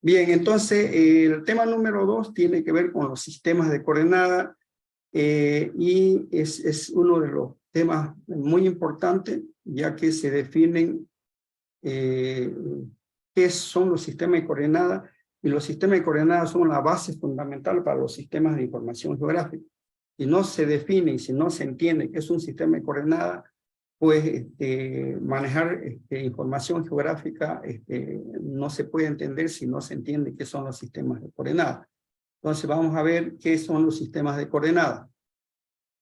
Bien, entonces el tema número 2 tiene que ver con los sistemas de coordenada y es uno de los temas muy importantes, ya que se definen qué son los sistemas de coordenada, y los sistemas de coordenada son la base fundamental para los sistemas de información geográfica. Si no se define y si no se entiende qué es un sistema de coordenada, pues manejar información geográfica no se puede entender si no se entiende qué son los sistemas de coordenada. Entonces vamos a ver qué son los sistemas de coordenada.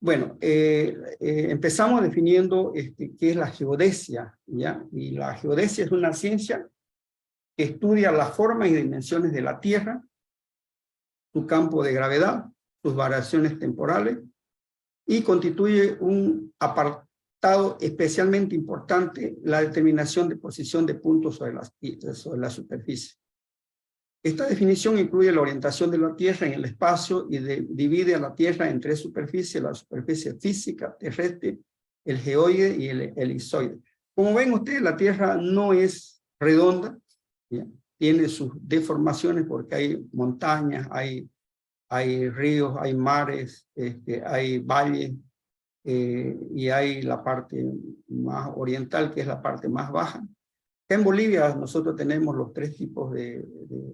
Bueno, empezamos definiendo qué es la geodesia, ¿ya? Y la geodesia es una ciencia que estudia las formas y dimensiones de la Tierra, su campo de gravedad, sus variaciones temporales, y constituye un apartado especialmente importante, la determinación de posición de puntos sobre la superficie. Esta definición incluye la orientación de la Tierra en el espacio y divide a la Tierra en tres superficies: la superficie física, terrestre, el geoide y el elipsoide. Como ven ustedes, la Tierra no es redonda, ¿ya? Tiene sus deformaciones porque hay montañas, hay ríos, hay mares, hay valles, y hay la parte más oriental, que es la parte más baja. En Bolivia nosotros tenemos los tres tipos de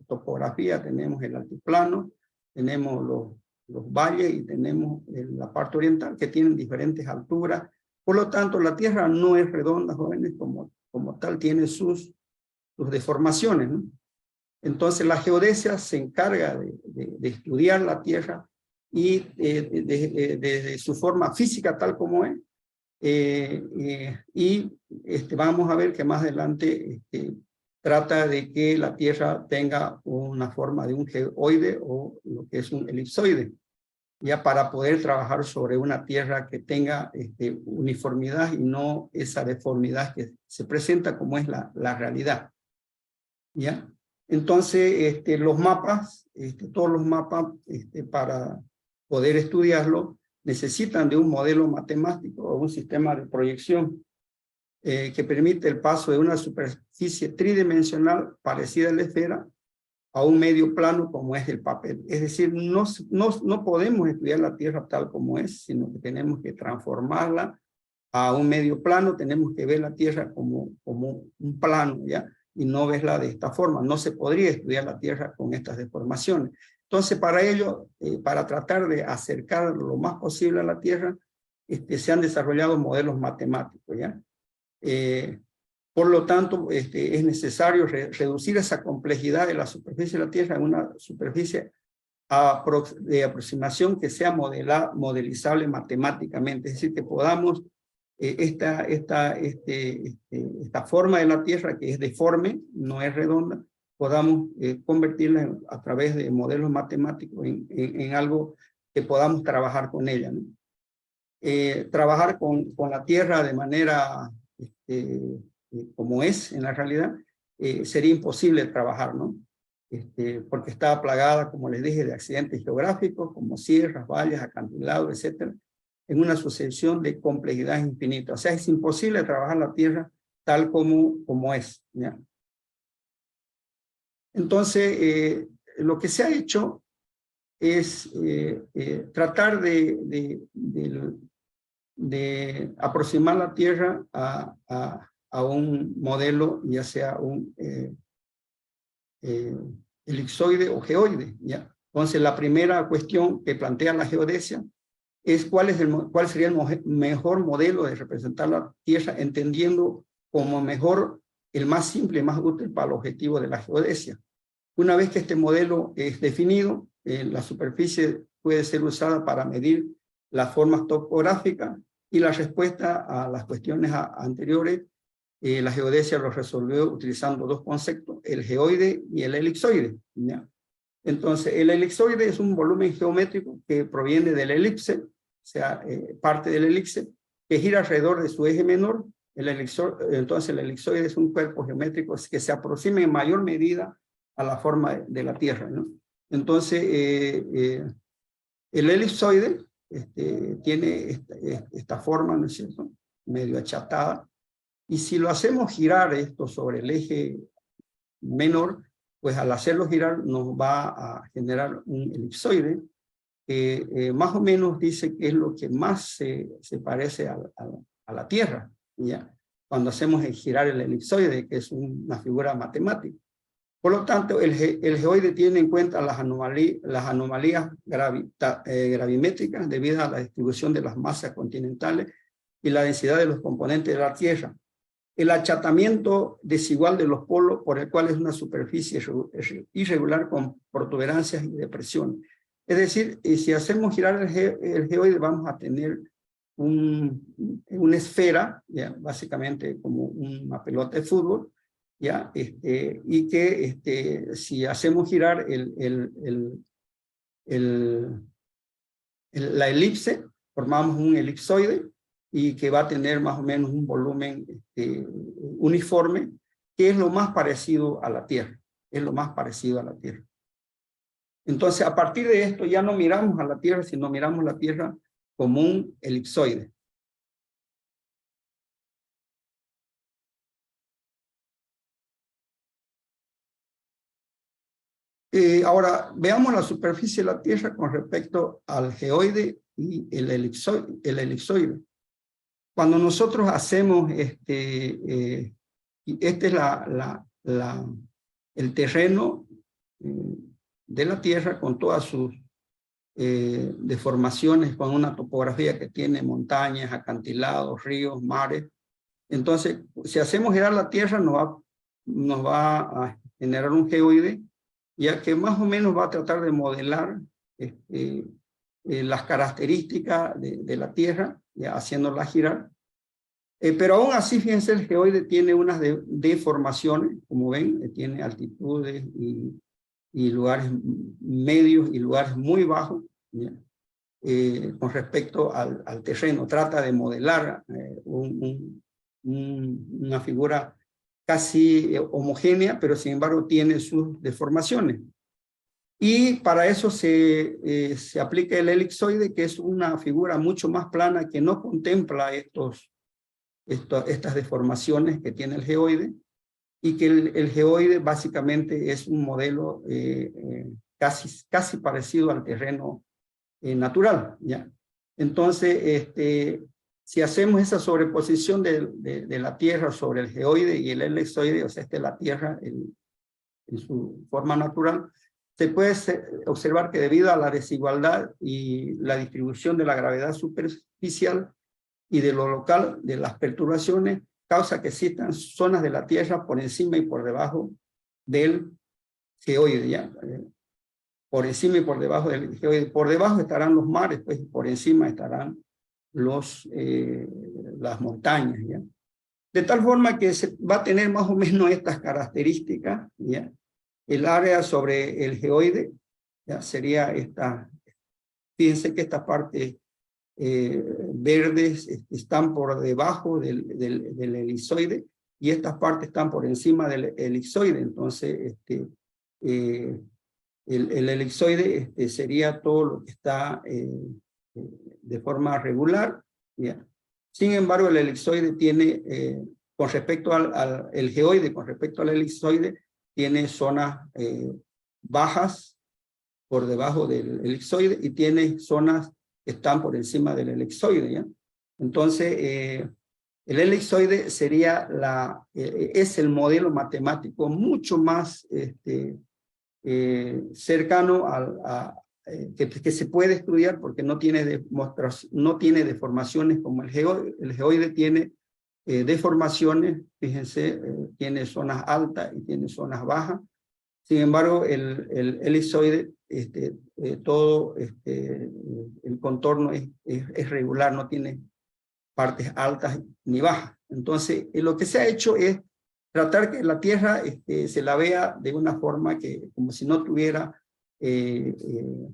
topografía: tenemos el altiplano, tenemos los valles y tenemos la parte oriental, que tienen diferentes alturas. Por lo tanto, la Tierra no es redonda, jóvenes, como tal, tiene sus deformaciones, ¿no? Entonces la geodesia se encarga de estudiar la Tierra y desde su forma física tal como es, y vamos a ver que más adelante trata de que la Tierra tenga una forma de un geoide o lo que es un elipsoide, ya para poder trabajar sobre una Tierra que tenga uniformidad y no esa deformidad que se presenta como es la realidad, ¿ya? Entonces, los mapas, todos los mapas, para poder estudiarlo, necesitan de un modelo matemático o un sistema de proyección que permite el paso de una superficie tridimensional parecida a la esfera a un medio plano como es el papel. Es decir, no podemos estudiar la Tierra tal como es, sino que tenemos que transformarla a un medio plano. Tenemos que ver la Tierra como un plano, ¿ya? Y no verla de esta forma. No se podría estudiar la Tierra con estas deformaciones. Entonces, para ello, para tratar de acercar lo más posible a la Tierra, se han desarrollado modelos matemáticos, ¿ya? Por lo tanto, es necesario reducir esa complejidad de la superficie de la Tierra en una superficie de aproximación que sea modelizable matemáticamente. Es decir, que podamos esta forma de la Tierra, que es deforme, no es redonda, podamos convertirla a través de modelos matemáticos en algo que podamos trabajar con ella, ¿no? Trabajar con la Tierra de manera como es en la realidad, sería imposible trabajar, ¿no? Porque está plagada, como les dije, de accidentes geográficos, como sierras, valles, acantilados, etcétera, en una sucesión de complejidad infinita. O sea, es imposible trabajar la Tierra tal como es, ¿ya? Entonces, lo que se ha hecho es tratar de aproximar la Tierra a un modelo, ya sea un elipsoide o geoide, ¿ya? Entonces, la primera cuestión que plantea la geodesia es cuál sería el mejor modelo de representar la Tierra, entendiendo como mejor el más simple y más útil para el objetivo de la geodesia. Una vez que este modelo es definido, la superficie puede ser usada para medir las formas topográficas, y la respuesta a las cuestiones anteriores, la geodesia lo resolvió utilizando dos conceptos: el geoide y el elipsoide, ¿ya? Entonces, el elipsoide es un volumen geométrico que proviene de la elipse, o sea, parte del elipse, que gira alrededor de su eje menor. Entonces, el elipsoide es un cuerpo geométrico que se aproxima en mayor medida a la forma de la Tierra, ¿no? Entonces, el elipsoide tiene esta forma, ¿no es cierto?, medio achatada, y si lo hacemos girar esto sobre el eje menor, pues al hacerlo girar nos va a generar un elipsoide que más o menos dice que es lo que más se parece a la Tierra, ¿ya? Cuando hacemos girar el elipsoide, que es una figura matemática. Por lo tanto, el geoide tiene en cuenta las anomalías gravimétricas debido a la distribución de las masas continentales y la densidad de los componentes de la Tierra. El achatamiento desigual de los polos, por el cual es una superficie irregular con protuberancias y depresiones. Es decir, si hacemos girar el geoide, vamos a tener una esfera, ¿ya? Básicamente como una pelota de fútbol, ¿ya? Y que si hacemos girar la elipse, formamos un elipsoide y que va a tener más o menos un volumen uniforme, que es lo más parecido a la Tierra. Es lo más parecido a la Tierra. Entonces, a partir de esto ya no miramos a la Tierra, sino miramos la Tierra como un elipsoide. Ahora, veamos la superficie de la Tierra con respecto al geoide y el elipsoide. Cuando nosotros hacemos, este es el terreno de la Tierra con todas sus deformaciones, con una topografía que tiene montañas, acantilados, ríos, mares. Entonces, si hacemos girar la Tierra, nos va a generar un geoide, ya que más o menos va a tratar de modelar las características de la Tierra, ya haciéndola girar. Pero aún así, fíjense, el geoide tiene unas deformaciones, como ven, tiene altitudes y lugares medios y lugares muy bajos, con respecto al terreno. Trata de modelar una figura casi homogénea, pero sin embargo tiene sus deformaciones. Y para eso se aplica el elipsoide, que es una figura mucho más plana que no contempla estas deformaciones que tiene el geoide, y que el geoide básicamente es un modelo casi parecido al terreno natural, ¿ya? Entonces, si hacemos esa sobreposición de la Tierra sobre el geoide y el elipsoide, o sea, esta es la Tierra en su forma natural, se puede observar que debido a la desigualdad y la distribución de la gravedad superficial y de lo local de las perturbaciones, causa que existan zonas de la Tierra por encima y por debajo del geoide, ¿ya? Por encima y por debajo del geoide. Por debajo estarán los mares, pues por encima estarán las montañas, ¿ya? De tal forma que se va a tener más o menos estas características, ¿ya? El área sobre el geoide, ¿ya? Sería esta. Fíjense que esta parte verdes están por debajo del elipsoide y estas partes están por encima del elipsoide. Entonces, el elipsoide sería todo lo que está de forma regular, ¿ya? Sin embargo, el elipsoide tiene, con respecto el geoide, con respecto al elipsoide, tiene zonas bajas por debajo del elipsoide y tiene zonas que están por encima del elipsoide, ¿ya? Entonces, el elipsoide sería es el modelo matemático mucho más cercano que se puede estudiar porque no tiene deformaciones como el geoide. El geoide tiene deformaciones, fíjense, tiene zonas altas y tiene zonas bajas. Sin embargo, el elipsoide, todo el contorno es regular, no tiene partes altas ni bajas. Entonces, lo que se ha hecho es tratar que la Tierra se la vea de una forma que, como si no tuviera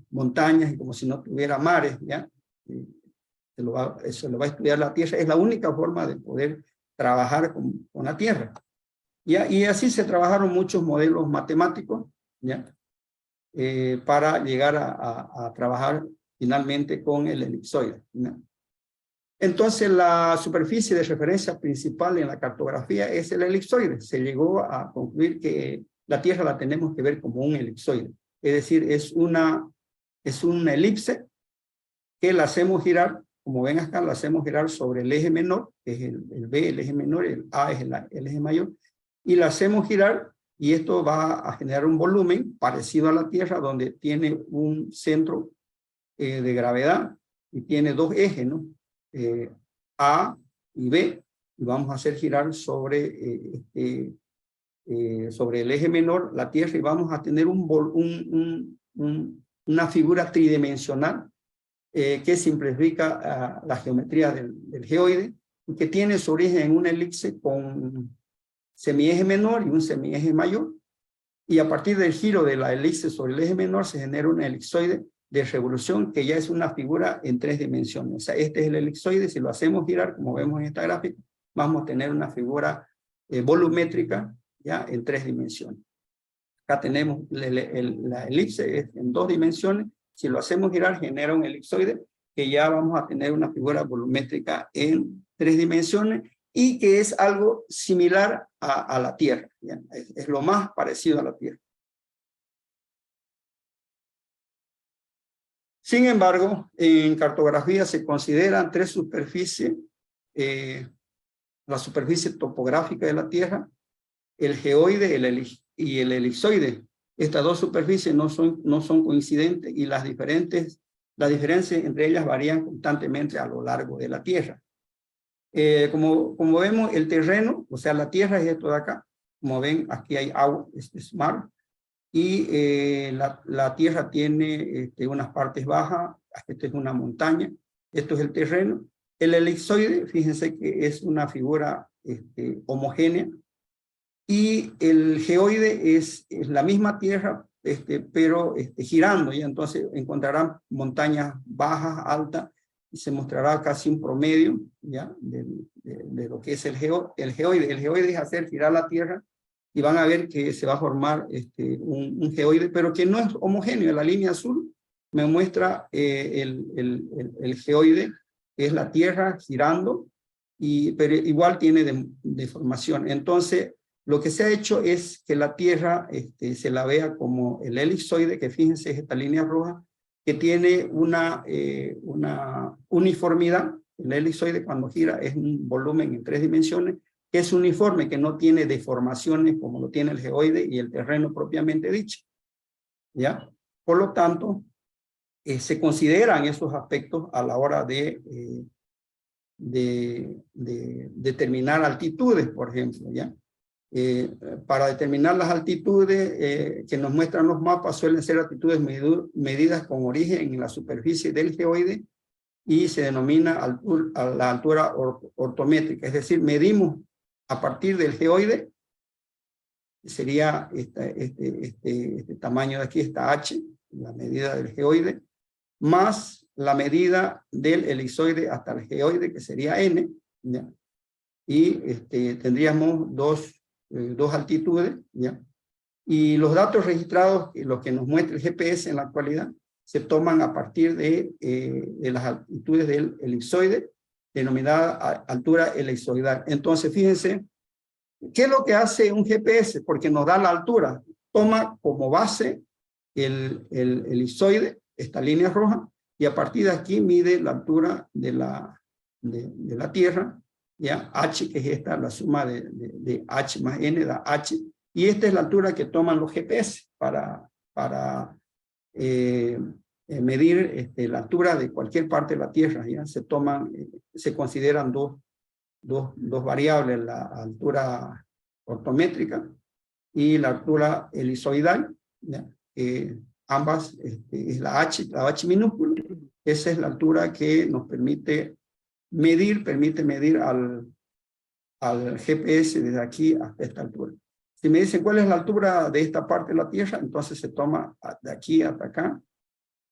montañas y como si no tuviera mares, ¿ya? Eso lo va a estudiar la Tierra. Es la única forma de poder trabajar con la Tierra. ¿Ya? Y así se trabajaron muchos modelos matemáticos, ¿ya? Para llegar a trabajar finalmente con el elipsoide, ¿ya? Entonces, la superficie de referencia principal en la cartografía es el elipsoide. Se llegó a concluir que la Tierra la tenemos que ver como un elipsoide. Es decir, es una elipse que la hacemos girar, como ven acá, la hacemos girar sobre el eje menor, que es el B, el eje menor, y el A es el eje mayor, y la hacemos girar, y esto va a generar un volumen parecido a la Tierra, donde tiene un centro de gravedad, y tiene dos ejes, ¿no? A y B, y vamos a hacer girar sobre el eje menor la Tierra, y vamos a tener una figura tridimensional que simplifica la geometría del geoide, y que tiene su origen en una elipse con semieje menor y un semieje mayor, y a partir del giro de la elipse sobre el eje menor se genera una elipsoide de revolución, que ya es una figura en 3 dimensiones. O sea, este es el elipsoide. Si lo hacemos girar, como vemos en esta gráfica, vamos a tener una figura volumétrica ya en 3 dimensiones. Acá tenemos la elipse es en 2 dimensiones. Si lo hacemos girar, genera un elipsoide, que ya vamos a tener una figura volumétrica en 3 dimensiones, y que es algo similar a la Tierra. ¿Ya? Es lo más parecido a la Tierra. Sin embargo, en cartografía se consideran 3 superficies: la superficie topográfica de la Tierra, el geoide y el elipsoide. Estas 2 superficies no son coincidentes, y las diferencias entre ellas varían constantemente a lo largo de la Tierra. Como vemos, el terreno, o sea, la Tierra es esto de acá. Como ven, aquí hay agua, este es mar, y la Tierra tiene unas partes bajas. Esta es una montaña, esto es el terreno. El elipsoide, fíjense que es una figura homogénea, y el geoide es la misma Tierra, pero girando, y entonces encontrarán montañas bajas, altas, y se mostrará casi un promedio ya de lo que es el geoide. El geoide es hacer girar la Tierra, y van a ver que se va a formar un geoide, pero que no es homogéneo. La línea azul me muestra el geoide, que es la Tierra girando, pero igual tiene deformación. Entonces, lo que se ha hecho es que la Tierra se la vea como el elipsoide, que fíjense es esta línea roja, que tiene una uniformidad. El elipsoide, cuando gira, es un volumen en 3 dimensiones, que es uniforme, que no tiene deformaciones como lo tiene el geoide y el terreno propiamente dicho. ¿Ya? Por lo tanto, se consideran esos aspectos a la hora de determinar altitudes, por ejemplo. ¿Ya? Para determinar las altitudes que nos muestran los mapas, suelen ser altitudes medidas con origen en la superficie del geoide, y se denomina la altura ortométrica. Es decir, medimos a partir del geoide, sería este tamaño de aquí, esta H, la medida del geoide, más la medida del elipsoide hasta el geoide, que sería N, ¿ya? Y tendríamos dos altitudes, ¿ya? Y los datos registrados, los que nos muestra el GPS en la actualidad, se toman a partir de las altitudes del elipsoide, denominada altura elipsoidal. Entonces, fíjense, ¿qué es lo que hace un GPS? Porque nos da la altura. Toma como base el elipsoide, esta línea roja, y a partir de aquí mide la altura de la Tierra, ¿ya? H, que es esta, la suma de H más N da H, y esta es la altura que toman los GPS para medir la altura de cualquier parte de la Tierra. ¿Ya? Se consideran dos variables, la altura ortométrica y la altura elipsoidal, ¿ya? Ambas es la H minúscula. Esa es la altura que nos permite medir al GPS desde aquí hasta esta altura. Si me dicen cuál es la altura de esta parte de la Tierra, entonces se toma de aquí hasta acá.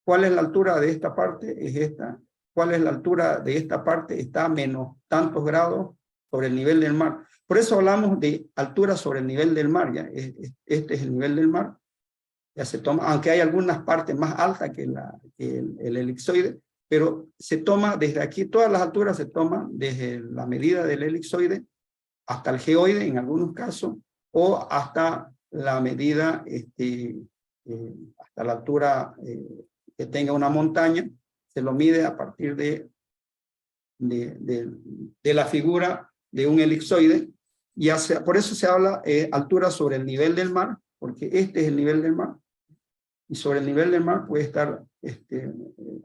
¿Cuál es la altura de esta parte? Es esta. ¿Cuál es la altura de esta parte? Está a menos tantos grados sobre el nivel del mar. Por eso hablamos de altura sobre el nivel del mar. ¿Ya? Este es el nivel del mar. Ya se toma, aunque hay algunas partes más altas que el elipsoide, pero se toma desde aquí, todas las alturas se toman desde la medida del elipsoide hasta el geoide en algunos casos, o hasta la medida hasta la altura que tenga una montaña, se lo mide a partir de la figura de un elipsoide. Por eso se habla altura sobre el nivel del mar, porque este es el nivel del mar, y sobre el nivel del mar puede estar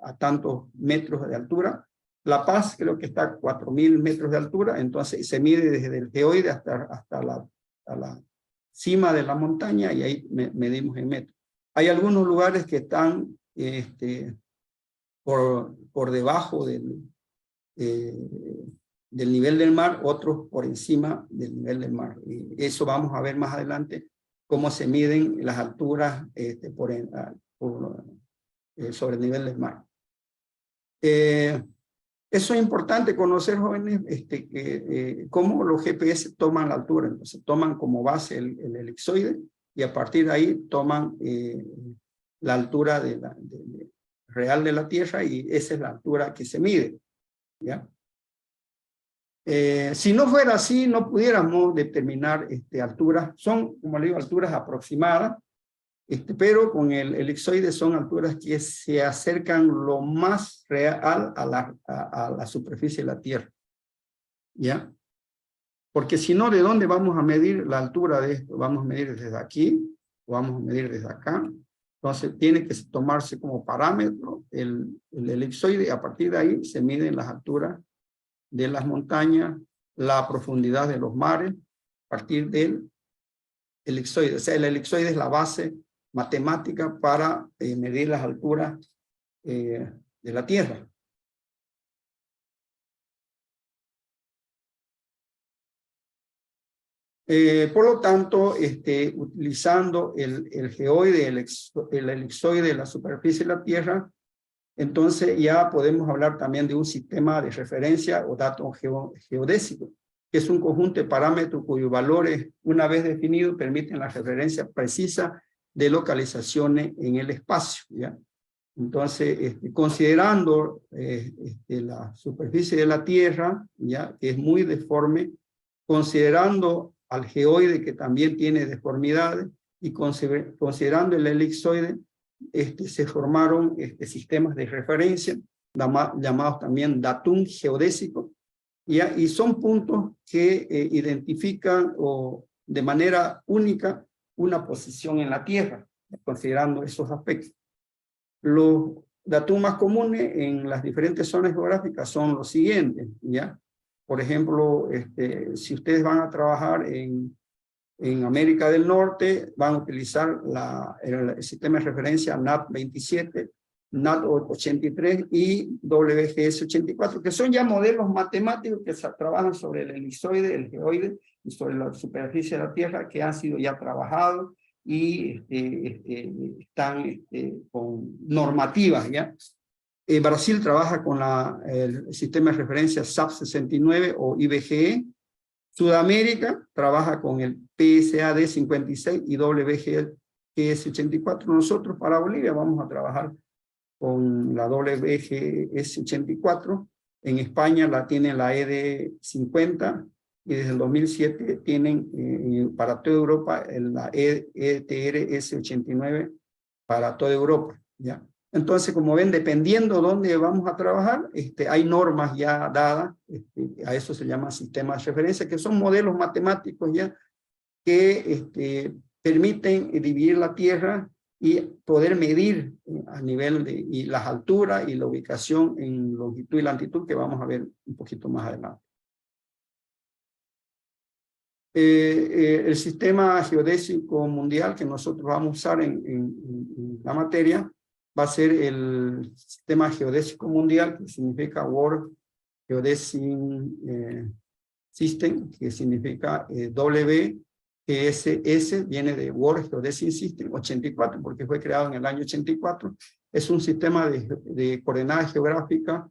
a tantos metros de altura. La Paz creo que está a 4.000 metros de altura, entonces se mide desde el geoide hasta la cima de la montaña, y ahí medimos en metros. Hay algunos lugares que están por debajo del nivel del mar, otros por encima del nivel del mar. Y eso vamos a ver más adelante, cómo se miden las alturas sobre el nivel del mar. Eso es importante conocer, jóvenes, cómo los GPS toman la altura. Entonces toman como base el elipsoide, y a partir de ahí toman la altura real de la Tierra, y esa es la altura que se mide, ¿ya? Si no fuera así, no pudiéramos determinar alturas. Son, como le digo, alturas aproximadas, pero con el elipsoide son alturas que se acercan lo más real a la superficie de la Tierra, ¿ya? Porque si no, ¿de dónde vamos a medir la altura de esto? ¿Vamos a medir desde aquí o vamos a medir desde acá? Entonces tiene que tomarse como parámetro el elipsoide, y a partir de ahí se miden las alturas de las montañas, la profundidad de los mares, a partir del elipsoide. O sea, el elipsoide es la base matemática para medir las alturas de la Tierra. Por lo tanto, utilizando el geoide, el elipsoide de la superficie de la Tierra, entonces ya podemos hablar también de un sistema de referencia o dato geodésico, que es un conjunto de parámetros cuyos valores, una vez definidos, permiten la referencia precisa de localizaciones en el espacio, ¿ya? Entonces, considerando la superficie de la Tierra, ¿ya?, que es muy deforme, considerando al geoide, que también tiene deformidades, y considerando el elipsoide, se formaron sistemas de referencia, llamados también datum geodésico, y son puntos que identifican de manera única una posición en la Tierra, considerando esos aspectos. Los datum más comunes en las diferentes zonas geográficas son los siguientes, ¿ya? Por ejemplo, si ustedes van a trabajar en América del Norte, van a utilizar el sistema de referencia NAT 27, NAT 83 y WGS 84, que son ya modelos matemáticos que trabajan sobre el elipsoide, el geoide y sobre la superficie de la Tierra, que han sido ya trabajados y están con normativas, ¿ya? Brasil trabaja con el sistema de referencia SAP 69 o IBGE. Sudamérica trabaja con el PSAD 56 y WGS 84. Nosotros para Bolivia vamos a trabajar con la WGS 84. En España la tienen la ED 50, y desde el 2007 tienen para toda Europa la ETRS 89 para toda Europa, ¿ya? Entonces, como ven, dependiendo dónde vamos a trabajar, hay normas ya dadas, a eso se llama sistemas de referencia, que son modelos matemáticos ya que permiten dividir la Tierra y poder medir a nivel y las alturas y la ubicación en longitud y latitud, que vamos a ver un poquito más adelante. El sistema geodésico mundial que nosotros vamos a usar en la materia va a ser el sistema geodésico mundial, que significa World Geodesic System, que significa WGSS, viene de World Geodesic System 84, porque fue creado en el año 84. Es un sistema de coordenadas geográficas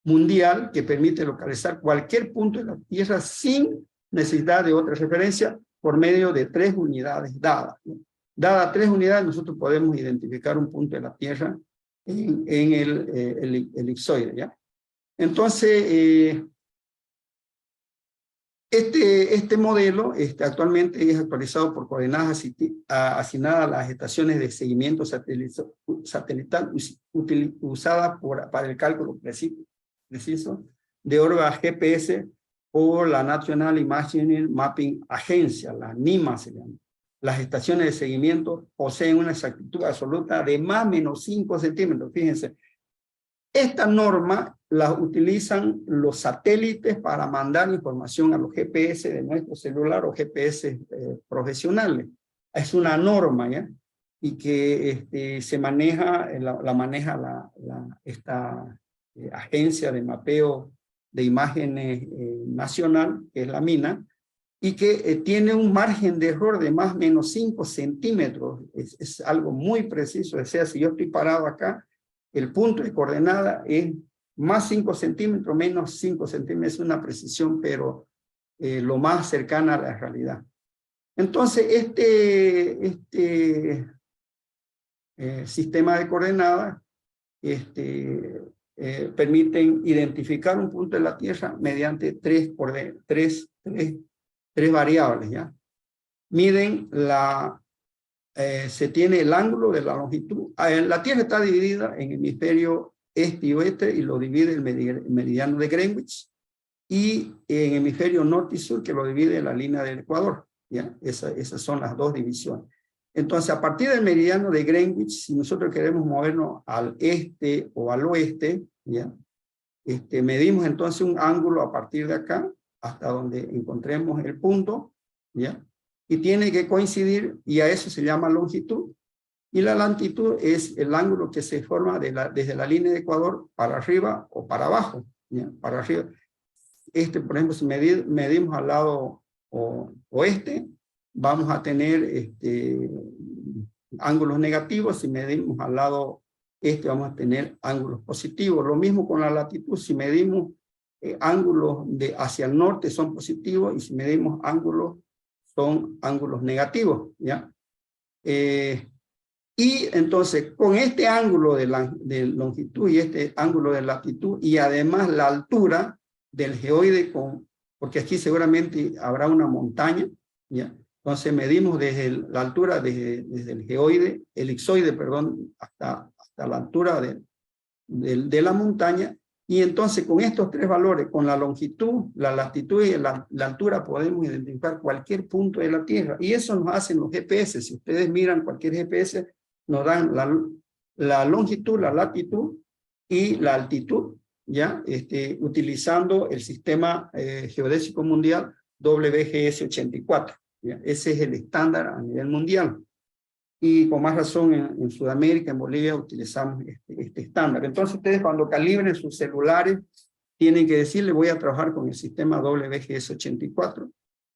mundial que permite localizar cualquier punto de la Tierra sin necesidad de otra referencia, por medio de 3 unidades dadas, ¿no? Dadas 3 unidades, nosotros podemos identificar un punto de la Tierra en el elipsoide, ¿ya? Entonces, Este modelo actualmente es actualizado por coordenadas asignadas a las estaciones de seguimiento satelital usadas para el cálculo preciso de órbitas GPS por la National Imagining Mapping Agency, la NIMA se llama. Las estaciones de seguimiento poseen una exactitud absoluta de más o menos 5 centímetros, fíjense. Esta norma la utilizan los satélites para mandar información a los GPS de nuestro celular o GPS profesionales. Es una norma, ¿ya? Y que se maneja, la maneja esta agencia de mapeo de imágenes nacional, que es la MINA, y que tiene un margen de error de más o menos 5 centímetros. Es algo muy preciso. O sea, si yo estoy parado acá, el punto de coordenada es más 5 centímetros, menos 5 centímetros. Es una precisión, pero lo más cercana a la realidad. Entonces, sistema de coordenadas permiten identificar un punto de la Tierra mediante tres variables, ¿ya? Miden se tiene el ángulo de la longitud. La Tierra está dividida en hemisferio este y oeste y lo divide el meridiano de Greenwich, y en hemisferio norte y sur que lo divide la línea del Ecuador, ¿ya? Esas son las dos divisiones. Entonces, a partir del meridiano de Greenwich, si nosotros queremos movernos al este o al oeste, ¿ya? Medimos entonces un ángulo a partir de acá hasta donde encontremos el punto, ¿ya? Y tiene que coincidir, y a eso se llama longitud. Y la latitud es el ángulo que se forma desde la línea de Ecuador para arriba o para abajo, ¿ya? Para arriba. Por ejemplo, si medimos al lado oeste, vamos a tener ángulos negativos. Si medimos al lado vamos a tener ángulos positivos. Lo mismo con la latitud. Si medimos ángulos hacia el norte son positivos, y si medimos ángulos son ángulos negativos, ¿ya? Y entonces, con este ángulo de longitud y este ángulo de latitud, y además la altura del geoide, porque aquí seguramente habrá una montaña, ¿ya? Entonces medimos desde la altura, desde el geoide, elipsoide, perdón, hasta la altura de la montaña. Y entonces con estos tres valores, con la longitud, la latitud y la altura, podemos identificar cualquier punto de la Tierra. Y eso nos hacen los GPS. Si ustedes miran cualquier GPS, nos dan la longitud, la latitud y la altitud, ¿ya? Utilizando el sistema geodésico mundial WGS 84. ¿Ya? Ese es el estándar a nivel mundial. Y con más razón en Sudamérica, en Bolivia, utilizamos este estándar. Entonces ustedes cuando calibren sus celulares, tienen que decirle: voy a trabajar con el sistema WGS 84,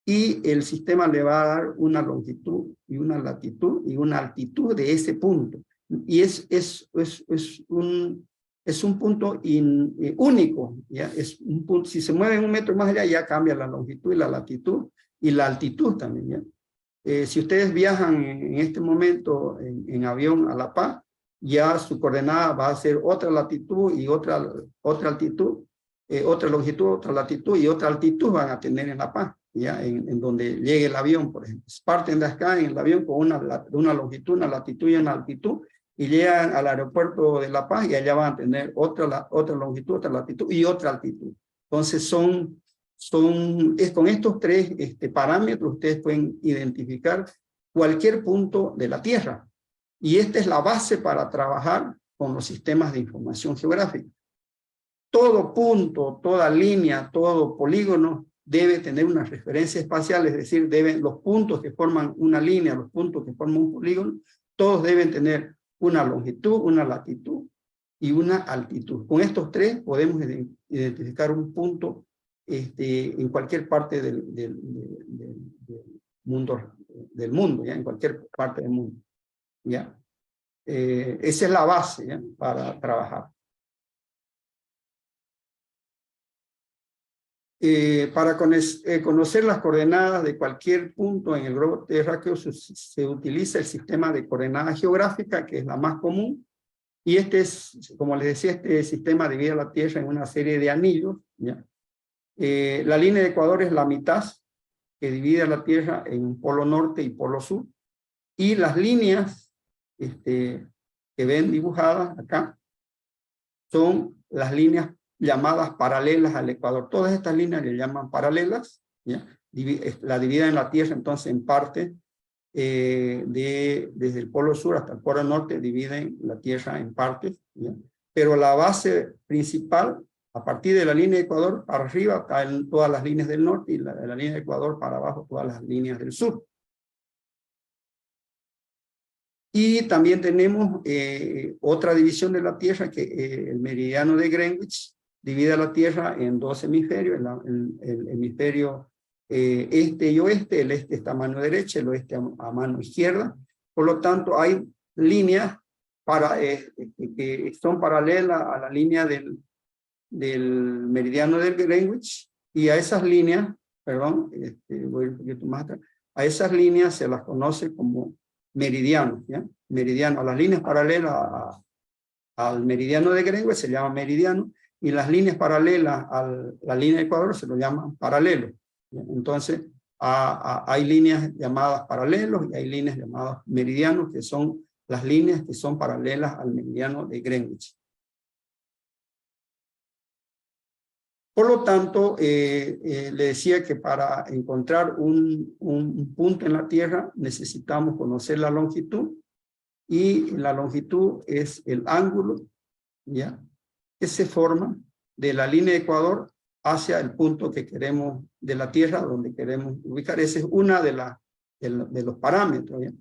y el sistema le va a dar una longitud y una latitud y una altitud de ese punto. Y es un punto único, ¿ya? Es un punto, si se mueve 1 metro más allá, ya cambia la longitud y la latitud, y la altitud también, ¿ya? Si ustedes viajan en este momento en avión a La Paz, ya su coordenada va a ser otra latitud y otra altitud, otra longitud, otra latitud y otra altitud van a tener en La Paz, ya en donde llegue el avión, por ejemplo. Parten de acá en el avión con una longitud, una latitud y una altitud, y llegan al aeropuerto de La Paz y allá van a tener otra longitud, otra latitud y otra altitud. Entonces con estos tres parámetros ustedes pueden identificar cualquier punto de la Tierra. Y esta es la base para trabajar con los sistemas de información geográfica. Todo punto, toda línea, todo polígono debe tener una referencia espacial, es decir, los puntos que forman una línea, los puntos que forman un polígono, todos deben tener una longitud, una latitud y una altitud. Con estos tres podemos identificar un punto en cualquier parte del mundo, ¿ya? En cualquier parte del mundo, ¿ya? Esa es la base, ¿ya? Para trabajar. Para conocer las coordenadas de cualquier punto en el globo terráqueo se utiliza el sistema de coordenadas geográficas, que es la más común, y como les decía, este sistema divide la Tierra en una serie de anillos, ¿ya? La línea de Ecuador es la mitad que divide a la Tierra en polo norte y polo sur. Y las líneas que ven dibujadas acá son las líneas llamadas paralelas al Ecuador. Todas estas líneas le llaman paralelas, ¿ya? La dividen la Tierra entonces en partes, desde el polo sur hasta el polo norte dividen la Tierra en partes, ¿ya? Pero la base principal, a partir de la línea de Ecuador para arriba, caen todas las líneas del norte, y la línea de Ecuador para abajo, todas las líneas del sur. Y también tenemos otra división de la Tierra, que el meridiano de Greenwich divide la Tierra en dos hemisferios, el hemisferio este y oeste. El este está a mano derecha, el oeste a mano izquierda. Por lo tanto, hay líneas que son paralelas a la línea del meridiano de Greenwich, y a esas líneas, perdón, voy un poquito más atrás, a esas líneas se las conoce como meridianos, ¿ya? Meridiano, a las líneas paralelas al meridiano de Greenwich se llama meridiano, y las líneas paralelas a la línea de Ecuador se lo llaman paralelos, ¿ya? Entonces, hay líneas llamadas paralelos y hay líneas llamadas meridianos, que son las líneas que son paralelas al meridiano de Greenwich. Por lo tanto, le decía que para encontrar un punto en la Tierra necesitamos conocer la longitud, y la longitud es el ángulo, ¿ya?, que se forma de la línea de Ecuador hacia el punto que queremos de la Tierra, donde queremos ubicar. Esa es una de los parámetros, ¿ya?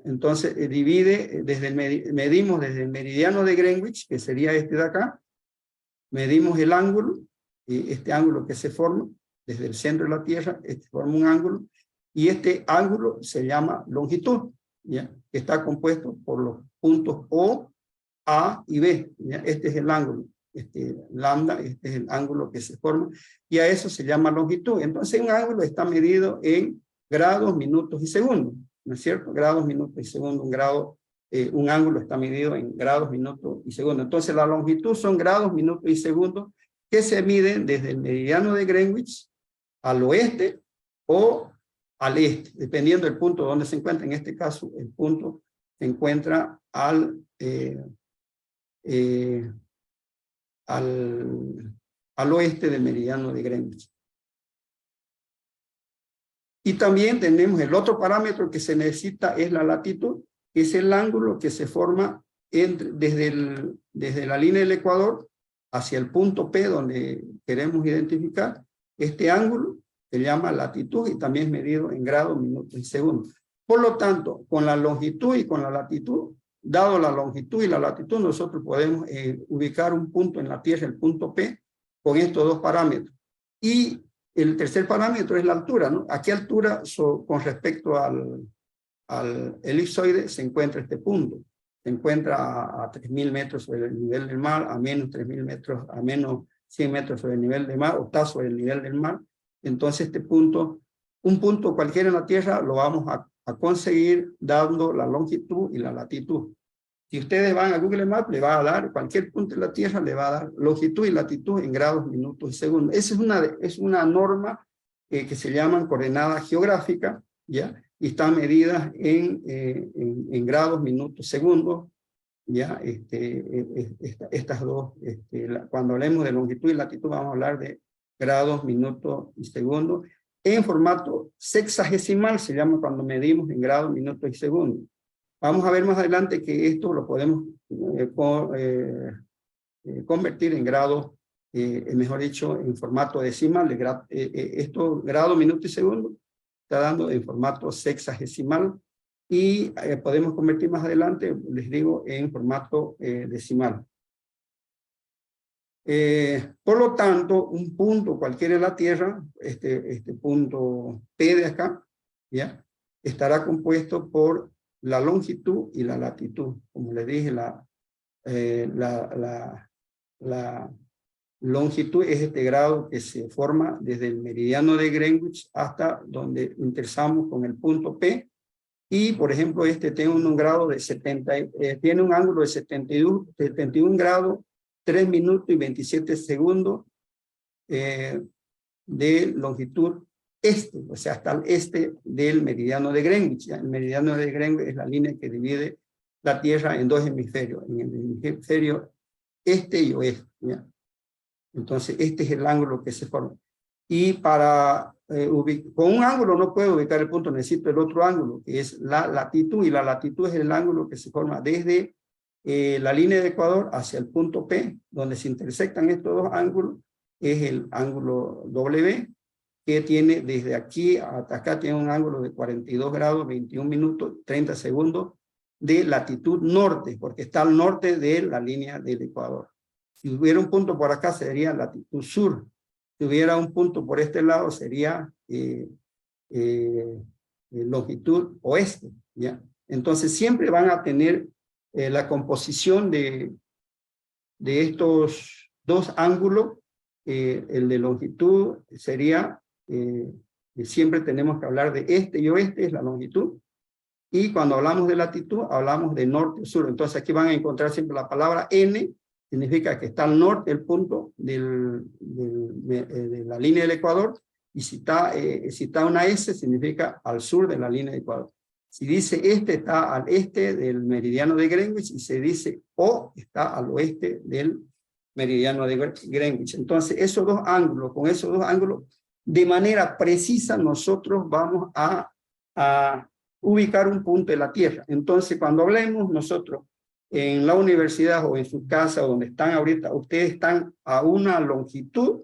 Entonces, medimos desde el meridiano de Greenwich, que sería este de acá, medimos el ángulo, este ángulo que se forma desde el centro de la Tierra, forma un ángulo, y este ángulo se llama longitud, ¿ya?, que está compuesto por los puntos O, A y B, ¿ya? Este es el ángulo, lambda, este es el ángulo que se forma, y a eso se llama longitud. Entonces un ángulo está medido en grados, minutos y segundos, ¿no es cierto? Grados, minutos y segundos. Un ángulo está medido en grados, minutos y segundos. Entonces la longitud son grados, minutos y segundos, que se miden desde el meridiano de Greenwich al oeste o al este, dependiendo del punto donde se encuentra. En este caso, el punto se encuentra al oeste del meridiano de Greenwich. Y también tenemos el otro parámetro que se necesita, es la latitud, que es el ángulo que se forma desde la línea del Ecuador hacia el punto P, donde queremos identificar. Este ángulo se llama latitud y también es medido en grados, minutos y segundos. Por lo tanto, con la longitud y con la latitud, dado la longitud y la latitud, nosotros podemos ubicar un punto en la Tierra, el punto P, con estos dos parámetros. Y el tercer parámetro es la altura, ¿no? ¿A qué altura con respecto al elipsoide se encuentra este punto? Se encuentra a 3.000 metros sobre el nivel del mar, a menos 3.000 metros, a menos 100 metros sobre el nivel del mar, o está sobre el nivel del mar. Entonces este punto, un punto cualquiera en la Tierra, lo vamos a conseguir dando la longitud y la latitud. Si ustedes van a Google Maps, le va a dar, cualquier punto de la Tierra le va a dar longitud y latitud en grados, minutos y segundos. Esa es una norma que se llaman coordenadas geográficas, ¿ya? Y están medidas en grados, minutos, segundos, ¿ya? Estas dos, cuando hablemos de longitud y latitud, vamos a hablar de grados, minutos y segundos, en formato sexagesimal, se llama cuando medimos en grados, minutos y segundos. Vamos a ver más adelante que esto lo podemos convertir en grados, mejor dicho, en formato decimal. Esto, grado, minuto y segundo, está dando en formato sexagesimal, y podemos convertir más adelante, les digo, en formato decimal. Por lo tanto, un punto cualquiera en la Tierra, este punto P de acá, ¿ya?, estará compuesto por la longitud y la latitud. Como les dije, la longitud es este grado que se forma desde el meridiano de Greenwich hasta donde intersecamos con el punto P. Y, por ejemplo, tiene un grado de tiene un ángulo de 71 grados, 3 minutos y 27 segundos de longitud este, o sea, hasta el este del meridiano de Greenwich. ¿Ya? El meridiano de Greenwich es la línea que divide la Tierra en dos hemisferios, en el hemisferio este y oeste. ¿Ya? Entonces, este es el ángulo que se forma. Y para con un ángulo no puedo ubicar el punto, necesito el otro ángulo, que es la latitud, y la latitud es el ángulo que se forma desde la línea de Ecuador hacia el punto P, donde se intersectan estos dos ángulos, es el ángulo W, que tiene desde aquí hasta acá, tiene un ángulo de 42 grados, 21 minutos, 30 segundos de latitud norte, porque está al norte de la línea del Ecuador. Si hubiera un punto por acá, sería latitud sur. Si hubiera un punto por este lado, sería longitud oeste. ¿Ya? Entonces, siempre van a tener la composición de estos dos ángulos. El de longitud sería, siempre tenemos que hablar de este y oeste, es la longitud. Y cuando hablamos de latitud, hablamos de norte o sur. Entonces, aquí van a encontrar siempre la palabra N, significa que está al norte el punto de la línea del Ecuador, y si está una S, significa al sur de la línea del Ecuador. Si dice este, está al este del meridiano de Greenwich, y se dice O, está al oeste del meridiano de Greenwich. Entonces, esos dos ángulos, con esos dos ángulos, de manera precisa, nosotros vamos a ubicar un punto de la Tierra. Entonces, cuando hablemos nosotros en la universidad o en su casa, donde están ahorita, ustedes están a una longitud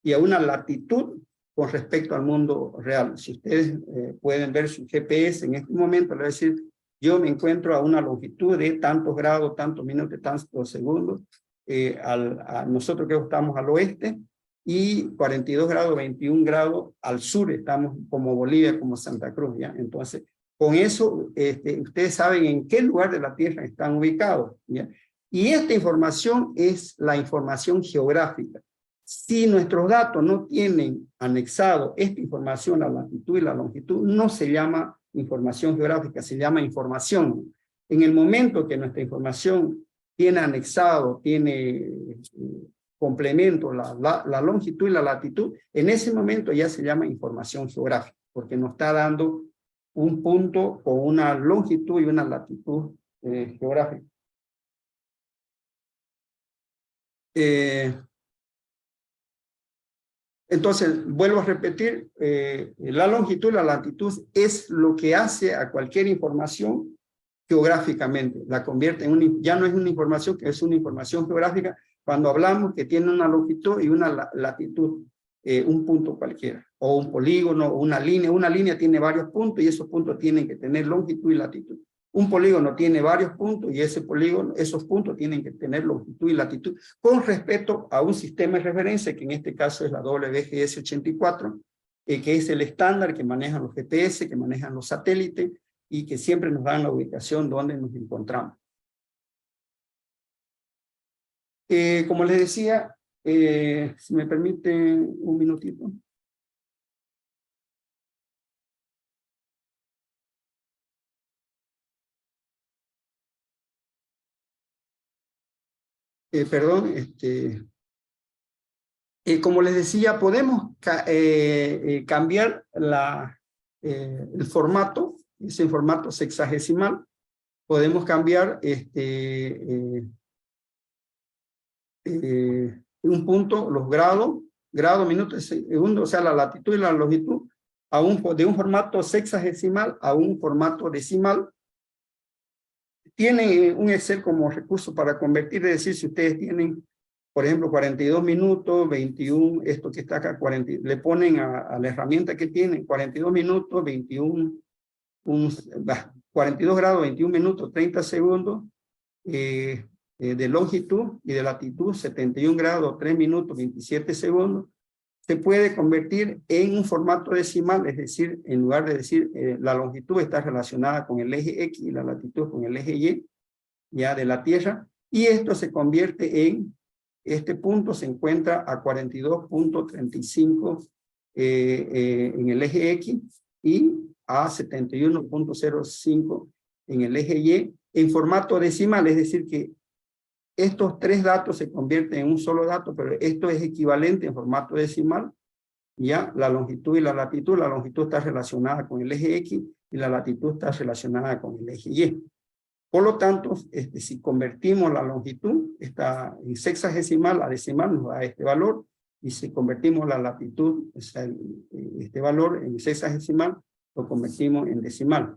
y a una latitud con respecto al mundo real. Si ustedes pueden ver su GPS en este momento, le voy a decir, yo me encuentro a una longitud de tantos grados, tantos minutos, tantos segundos, nosotros que estamos al oeste, y 42 grados, 21 grados al sur, estamos como Bolivia, como Santa Cruz, ¿ya? Entonces, con eso, ustedes saben en qué lugar de la Tierra están ubicados, ¿ya? Y esta información es la información geográfica. Si nuestros datos no tienen anexado esta información, la latitud y la longitud, no se llama información geográfica, se llama información. En el momento que nuestra información tiene anexado, tiene complemento, la longitud y la latitud, en ese momento ya se llama información geográfica, porque nos está dando un punto con una longitud y una latitud geográfica. Entonces, vuelvo a repetir, la longitud y la latitud es lo que hace a cualquier información geográficamente, la convierte en ya no es una información, que es una información geográfica, cuando hablamos que tiene una longitud y una latitud, un punto cualquiera, o un polígono, o una línea tiene varios puntos, y esos puntos tienen que tener longitud y latitud. Un polígono tiene varios puntos, y esos puntos tienen que tener longitud y latitud, con respecto a un sistema de referencia, que en este caso es la WGS 84, que es el estándar que manejan los GPS, que manejan los satélites, y que siempre nos dan la ubicación donde nos encontramos. Como les decía, si me permite un minutito. Perdón, como les decía, podemos cambiar el formato, ese formato sexagesimal. Podemos cambiar un punto, los grados, minutos, segundos, o sea, la latitud y la longitud, de un formato sexagesimal a un formato decimal. Tienen un Excel como recurso para convertir, es decir, si ustedes tienen, por ejemplo, 42 minutos, 21, esto que está acá, 40, le ponen a la herramienta que tienen, 42 minutos, 42 grados, 21 minutos, 30 segundos, de longitud, y de latitud 71 grados, 3 minutos, 27 segundos, se puede convertir en un formato decimal, es decir, en lugar de decir la longitud está relacionada con el eje X y la latitud con el eje Y, ya de la Tierra, y esto se convierte en, este punto se encuentra a 42.35 en el eje X y a 71.05 en el eje Y, en formato decimal, es decir que estos tres datos se convierten en un solo dato, pero esto es equivalente en formato decimal ya la longitud y la latitud. La longitud está relacionada con el eje X y la latitud está relacionada con el eje Y. Por lo tanto, si convertimos la longitud está en sexagesimal a decimal, nos da este valor, y si convertimos la latitud, o sea, este valor en sexagesimal, lo convertimos en decimal.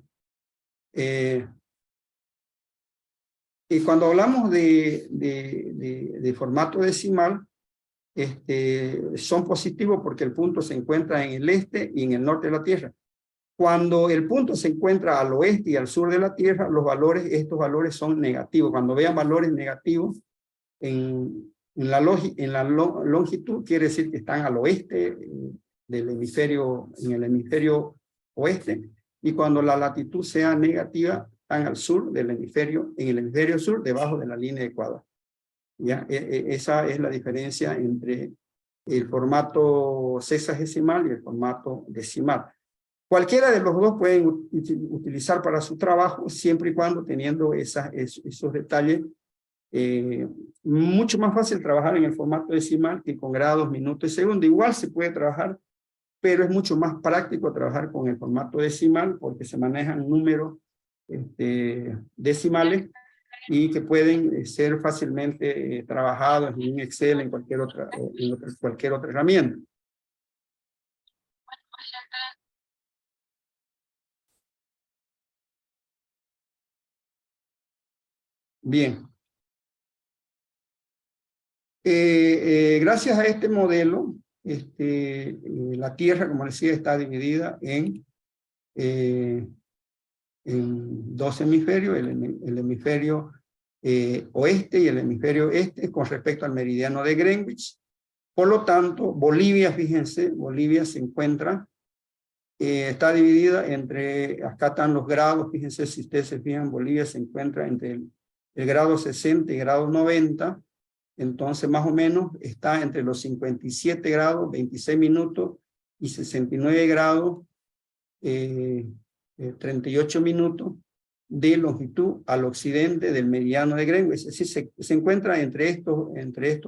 Y cuando hablamos de formato decimal, son positivos porque el punto se encuentra en el este y en el norte de la Tierra. Cuando el punto se encuentra al oeste y al sur de la Tierra, estos valores son negativos. Cuando vean valores negativos en la longitud, quiere decir que están al oeste en el hemisferio oeste, y cuando la latitud sea negativa, están al sur del hemisferio, en el hemisferio sur, debajo de la línea de Ecuador. ¿Ya? Esa es la diferencia entre el formato sexagesimal y el formato decimal. Cualquiera de los dos pueden utilizar para su trabajo, siempre y cuando teniendo esos detalles. Mucho más fácil trabajar en el formato decimal que con grados, minutos y segundos. Igual se puede trabajar, pero es mucho más práctico trabajar con el formato decimal porque se manejan números decimales y que pueden ser fácilmente trabajados en Excel, en cualquier otra herramienta. Bien. Gracias a este modelo, la Tierra, como decía, está dividida en dos hemisferios, el hemisferio oeste y el hemisferio este con respecto al meridiano de Greenwich. Por lo tanto, Bolivia, fíjense, Bolivia se encuentra, está dividida entre, acá están los grados, fíjense, si ustedes se fijan, Bolivia se encuentra entre el grado 60 y grado 90, entonces más o menos está entre los 57 grados, 26 minutos, y 69 grados, 38 minutos de longitud al occidente del meridiano de Greenwich. Es decir, se encuentra entre estos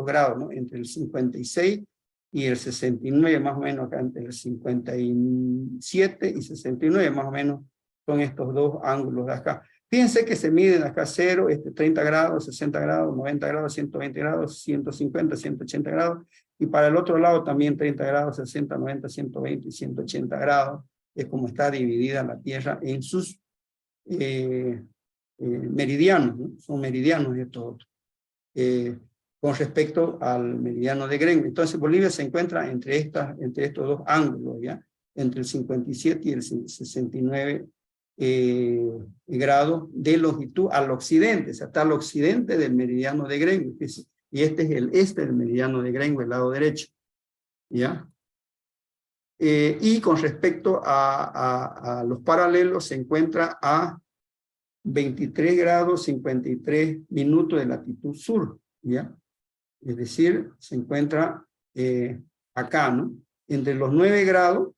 grados, ¿no? Entre el 56 y el 69, más o menos, acá entre el 57 y 69, más o menos, son estos dos ángulos de acá. Fíjense que se miden acá 0, 30 grados, 60 grados, 90 grados, 120 grados, 150, 180 grados, y para el otro lado también 30 grados, 60, 90, 120 y 180 grados. Es como está dividida la Tierra en sus meridianos, ¿no? Son meridianos estos, con respecto al meridiano de Greenwich. Entonces Bolivia se encuentra entre estos dos ángulos, ¿ya? Entre el 57 y el 69 grados de longitud al occidente, o sea, está al occidente del meridiano de Greenwich, y este es el este del meridiano de Greenwich, el lado derecho, ¿ya? Y con respecto a los paralelos, se encuentra a 23 grados 53 minutos de latitud sur, ¿ya? Es decir, se encuentra acá, ¿no? Entre los 9 grados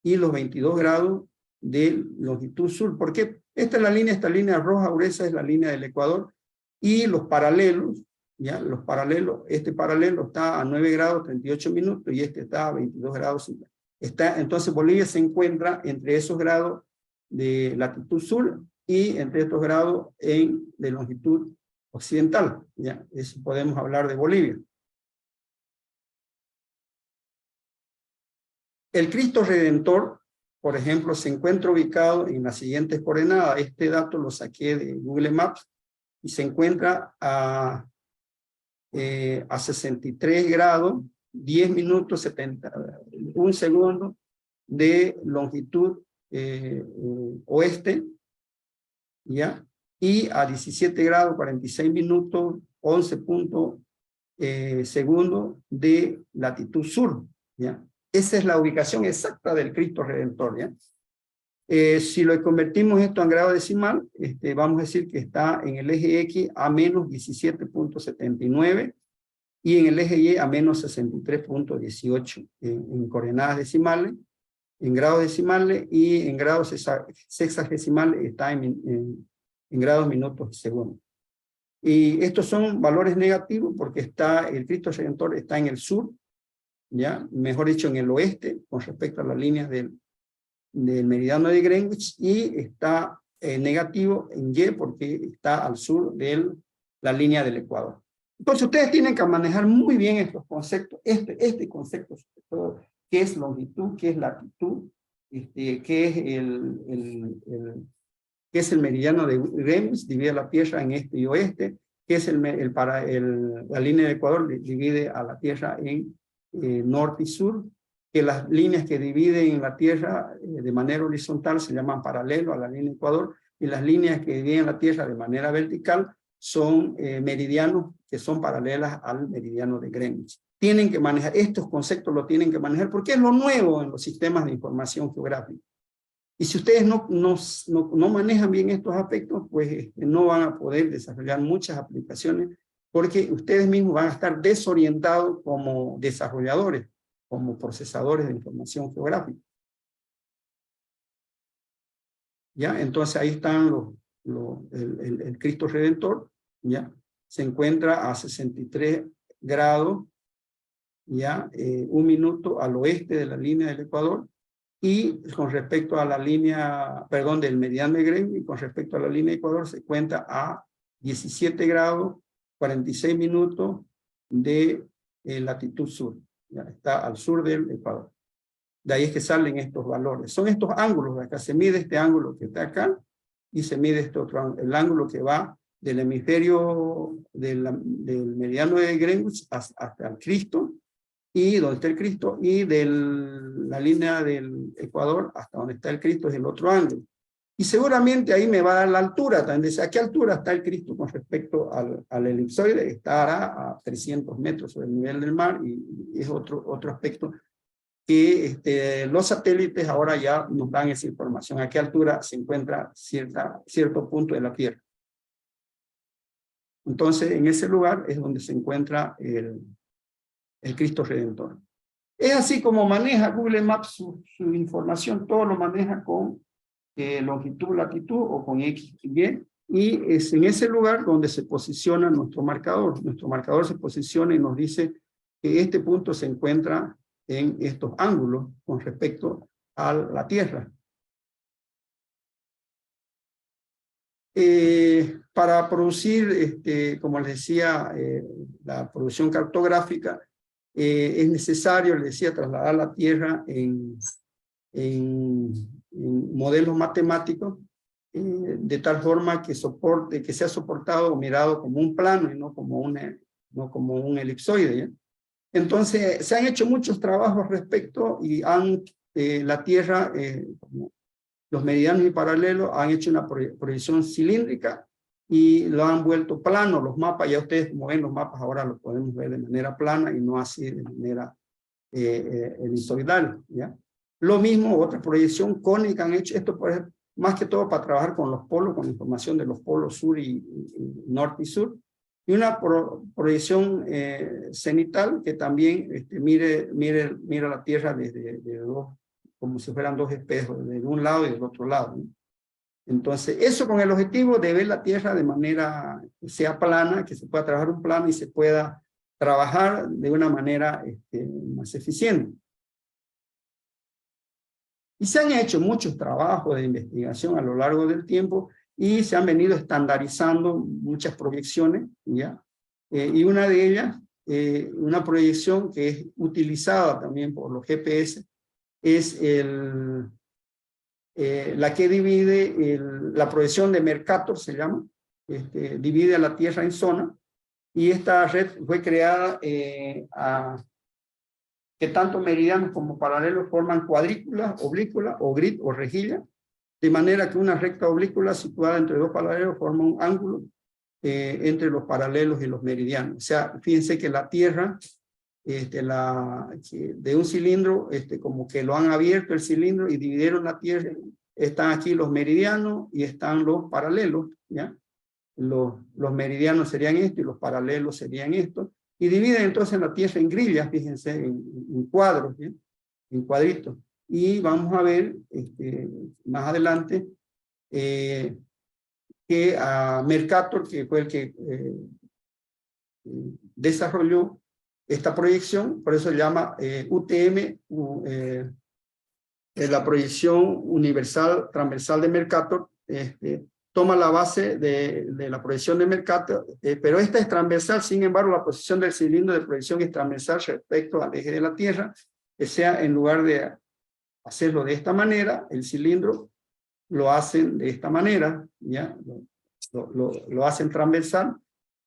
y los 22 grados de longitud sur. Porque esta línea roja gruesa es la línea del Ecuador, y los paralelos, ¿ya? Los paralelos, este paralelo está a 9 grados 38 minutos y este está a 22 grados 50. Entonces Bolivia se encuentra entre esos grados de latitud sur y entre estos grados de longitud occidental. ¿Ya? Eso podemos hablar de Bolivia. El Cristo Redentor, por ejemplo, se encuentra ubicado en las siguientes coordenadas. Este dato lo saqué de Google Maps y se encuentra a 63 grados, 10 minutos, 1 segundo de longitud oeste, ¿ya? Y a 17 grados, 46 minutos, 11 segundos de latitud sur, ¿ya? Esa es la ubicación exacta del Cristo Redentor, ¿ya? Si lo convertimos esto en grado decimal, vamos a decir que está en el eje X a menos 17.79 y en el eje Y a menos 63.18 en coordenadas decimales, en grados decimales, y en grados sexagesimales está en grados, minutos y segundos. Y estos son valores negativos porque el Cristo Redentor está en el sur, ya, mejor dicho, en el oeste, con respecto a la línea del meridiano de Greenwich, y está negativo en Y porque está al sur de la línea del Ecuador. Entonces ustedes tienen que manejar muy bien estos conceptos, este concepto sobre todo, qué es longitud, qué es latitud, qué es el meridiano de Greenwich, divide la Tierra en este y oeste, qué es la línea de Ecuador, divide a la Tierra en norte y sur, que las líneas que dividen la Tierra de manera horizontal se llaman paralelo a la línea de Ecuador, y las líneas que dividen la Tierra de manera vertical son meridianos que son paralelas al meridiano de Greenwich. Tienen que manejar, estos conceptos lo tienen que manejar porque es lo nuevo en los sistemas de información geográfica. Y si ustedes no manejan bien estos aspectos, pues no van a poder desarrollar muchas aplicaciones porque ustedes mismos van a estar desorientados como desarrolladores, como procesadores de información geográfica. ¿Ya? Entonces ahí están el Cristo Redentor, ¿ya? Se encuentra a 63 grados, ¿ya? 1 minuto al oeste de la línea del Ecuador, y con respecto a la línea, perdón, del meridiano de Greenwich, con respecto a la línea de Ecuador, se cuenta a 17 grados, 46 minutos de latitud sur. Ya está al sur del Ecuador. De ahí es que salen estos valores. Son estos ángulos de acá. Se mide este ángulo que está acá y se mide este otro ángulo. El ángulo que va del hemisferio del meridiano de Greenwich hasta el Cristo, y donde está el Cristo, y de la línea del Ecuador hasta donde está el Cristo es el otro ángulo. Y seguramente ahí me va a dar la altura también. ¿A qué altura está el Cristo con respecto al elipsoide? Estará a 300 metros sobre el nivel del mar, y es otro aspecto que los satélites ahora ya nos dan esa información. ¿A qué altura se encuentra cierto punto de la Tierra? Entonces, en ese lugar es donde se encuentra el Cristo Redentor. Es así como maneja Google Maps su información. Todo lo maneja con longitud, latitud o con X y es en ese lugar donde se posiciona nuestro marcador. Nuestro marcador se posiciona y nos dice que este punto se encuentra en estos ángulos con respecto a la Tierra. Para producir, como les decía, la producción cartográfica, es necesario, les decía, trasladar la Tierra en modelos matemáticos, de tal forma que sea soportado o mirado como un plano y no como un elipsoide, ¿ya? Entonces, se han hecho muchos trabajos al respecto y la Tierra, los meridianos y paralelos, han hecho una proyección cilíndrica y lo han vuelto plano. Los mapas, ya ustedes como ven los mapas ahora los podemos ver de manera plana y no así de manera elipsoidal, ¿ya? Lo mismo, otra proyección cónica han hecho esto, más que todo para trabajar con los polos, con información de los polos sur y norte y sur. Y una proyección cenital que también mira la Tierra desde como si fueran dos espejos, de un lado y del otro lado, ¿no? Entonces, eso con el objetivo de ver la Tierra de manera que sea plana, que se pueda trabajar un plano y se pueda trabajar de una manera más eficiente. Y se han hecho muchos trabajos de investigación a lo largo del tiempo y se han venido estandarizando muchas proyecciones, ¿ya? Y una de ellas, una proyección que es utilizada también por los GPS, es la que divide, la proyección de Mercator se llama, divide a la Tierra en zonas, y esta red fue creada que tanto meridianos como paralelos forman cuadrículas, oblículas o grid o rejilla, de manera que una recta oblícula situada entre dos paralelos forma un ángulo entre los paralelos y los meridianos. O sea, fíjense que la Tierra, de un cilindro, como que lo han abierto el cilindro y dividieron la Tierra. Están aquí los meridianos y están los paralelos, ¿ya? Los meridianos serían esto y los paralelos serían esto. Y dividen entonces la Tierra en grillas, fíjense, en cuadros, ¿sí? En cuadritos. Y vamos a ver más adelante que a Mercator, que fue el que desarrolló esta proyección, por eso se llama UTM, la proyección universal transversal de Mercator, toma la base de la proyección de Mercator, pero esta es transversal. Sin embargo, la posición del cilindro de proyección es transversal respecto al eje de la Tierra, que sea, en lugar de hacerlo de esta manera, el cilindro lo hacen de esta manera, ¿ya? Lo hacen transversal,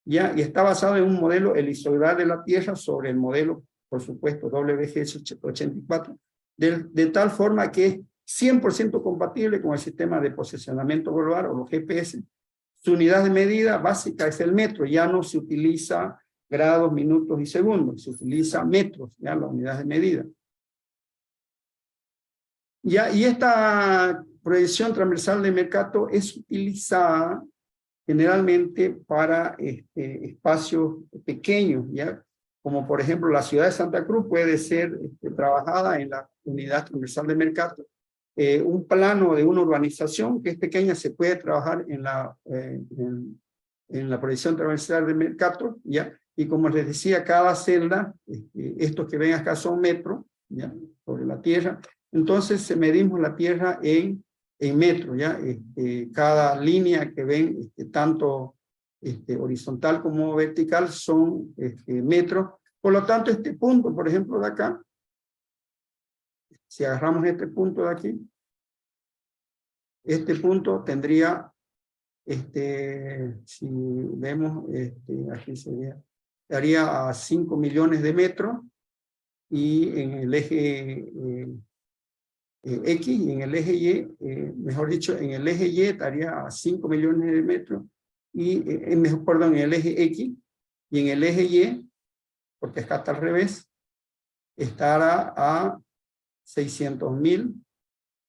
¿ya? Y está basado en un modelo helicoidal de la Tierra sobre el modelo, por supuesto, WGS84, de tal forma que es 100% compatible con el sistema de posicionamiento global o los GPS. Su unidad de medida básica es el metro, ya no se utiliza grados, minutos y segundos, se utiliza metros, ya la unidad de medida. Ya, y esta proyección transversal de Mercator es utilizada generalmente para espacios pequeños, ¿ya? Como por ejemplo la ciudad de Santa Cruz puede ser trabajada en la unidad transversal de Mercator. Un plano de una urbanización que es pequeña se puede trabajar en la proyección transversal de Mercator, ¿ya? Y como les decía, cada celda, estos que ven acá son metros, ¿ya? Sobre la Tierra. Entonces medimos la Tierra en metros, ¿ya? Cada línea que ven, tanto horizontal como vertical, son metros. Por lo tanto, este punto, por ejemplo, de acá, si agarramos este punto de aquí, este punto tendría, si vemos, aquí sería, daría a 5 millones de metros, y en el eje X, y en el eje Y, mejor dicho, en el eje Y estaría a 5 millones de metros, y, perdón, en el eje X, y en el eje Y, porque acá está al revés, estará a 600.000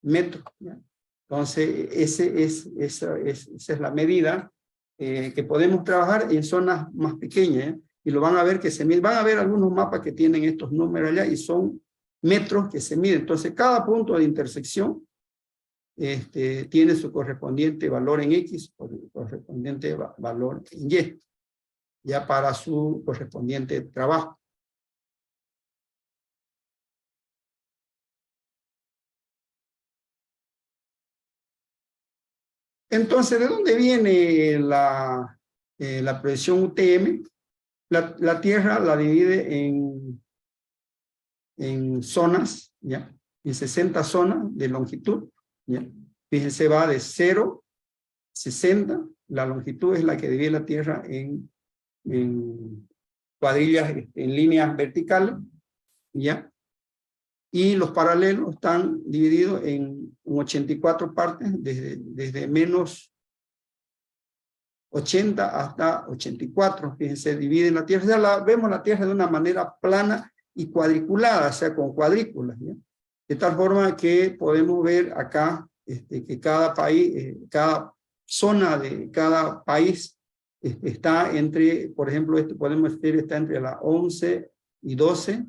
metros, ¿ya? Entonces, esa es la medida que podemos trabajar en zonas más pequeñas, ¿ya? Y lo van a ver que van a ver algunos mapas que tienen estos números allá, y son metros que se miden. Entonces, cada punto de intersección tiene su correspondiente valor en X, o correspondiente valor en Y, ya para su correspondiente trabajo. Entonces, ¿de dónde viene la proyección UTM? La Tierra la divide en zonas, ¿ya? En 60 zonas de longitud, ¿ya? Fíjense, va de 0 a 60. La longitud es la que divide la Tierra en cuadrillas, en líneas verticales, ¿ya? Y los paralelos están divididos en 84 partes, desde menos 80 hasta 84, fíjense, dividen la Tierra. Ya vemos la Tierra de una manera plana y cuadriculada, o sea, con cuadrículas, ¿ya? De tal forma que podemos ver acá que cada país, cada zona de cada país está entre, por ejemplo, podemos decir, está entre la 11 y 12